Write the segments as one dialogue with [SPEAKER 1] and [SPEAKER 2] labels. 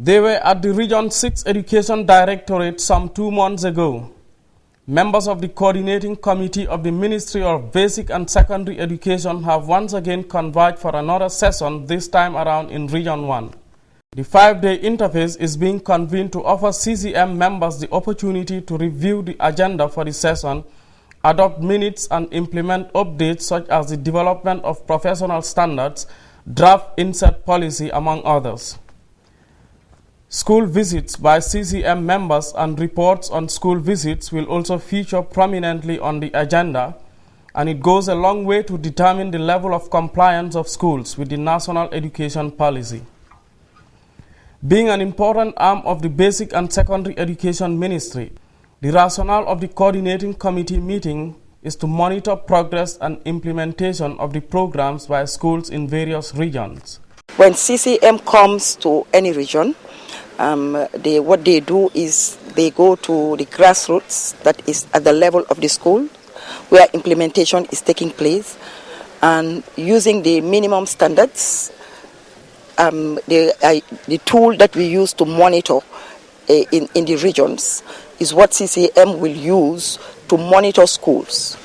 [SPEAKER 1] They were at the Region 6 Education Directorate some 2 months ago. Members of the Coordinating Committee of the Ministry of Basic and Secondary Education have once again converged for another session, this time around in Region 1. The 5-day interface is being convened to offer CCM members the opportunity to review the agenda for the session, adopt minutes and implement updates such as the development of professional standards, draft insert policy, among others. School visits by CCM members and reports on school visits will also feature prominently on the agenda, and it goes a long way to determine the level of compliance of schools with the National Education Policy. Being an important arm of the Basic and Secondary Education Ministry, the rationale of the Coordinating Committee meeting is to monitor progress and implementation of the programs by schools in various regions.
[SPEAKER 2] When CCM comes to any region, what they do is they go to the grassroots, that is at the level of the school, where implementation is taking place, and using the minimum standards, the tool that we use to monitor in the regions is what CCM will use to monitor schools.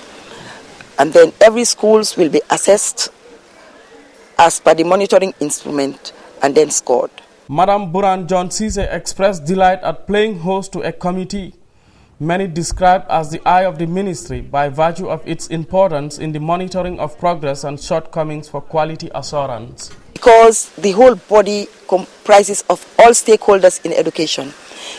[SPEAKER 2] And then every schools will be assessed as per the monitoring instrument and then scored.
[SPEAKER 1] Madam Buran John Cisse expressed delight at playing host to a committee many described as the eye of the ministry by virtue of its importance in the monitoring of progress and shortcomings for quality assurance.
[SPEAKER 2] Because the whole body comprises of all stakeholders in education.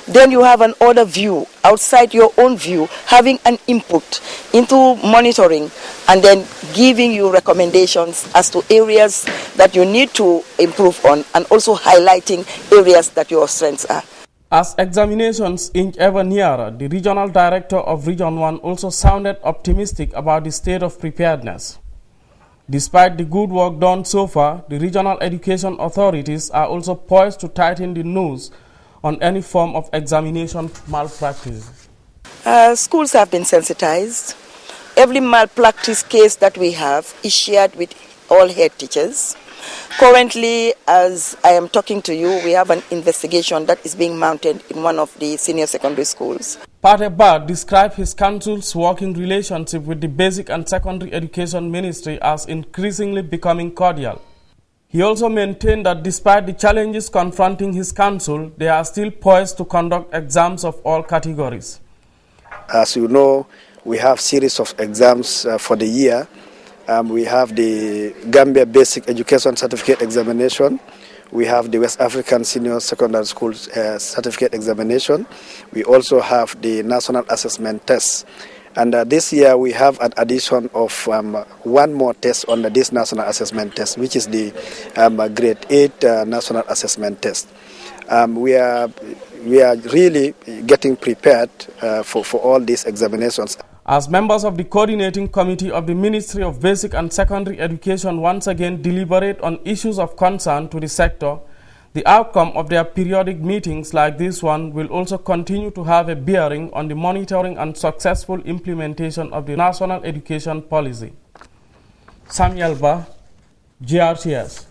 [SPEAKER 2] Then you have an other view, outside your own view, having an input into monitoring and then giving you recommendations as to areas that you need to improve on, and also highlighting areas that your strengths are.
[SPEAKER 1] As examinations inch ever nearer, the Regional Director of Region 1 also sounded optimistic about the state of preparedness. Despite the good work done so far, the regional education authorities are also poised to tighten the noose on any form of examination malpractice.
[SPEAKER 2] Schools have been sensitized. Every malpractice case that we have is shared with all head teachers. Currently, as I am talking to you, we have an investigation that is being mounted in one of the senior secondary schools.
[SPEAKER 1] Pate Ba described his council's working relationship with the Basic and Secondary Education Ministry as increasingly becoming cordial. He also maintained that despite the challenges confronting his council, they are still poised to conduct exams of all categories.
[SPEAKER 3] As you know, we have series of exams for the year. We have the Gambia Basic Education Certificate Examination. We have the West African Senior Secondary School Certificate Examination. We also have the National Assessment Test. And this year we have an addition of one more test under this National Assessment Test, which is the Grade 8 National Assessment Test. We are really getting prepared for all these examinations.
[SPEAKER 1] As members of the Coordinating Committee of the Ministry of Basic and Secondary Education once again deliberate on issues of concern to the sector, the outcome of their periodic meetings like this one will also continue to have a bearing on the monitoring and successful implementation of the National Education Policy. Samuel Ba, GRTS.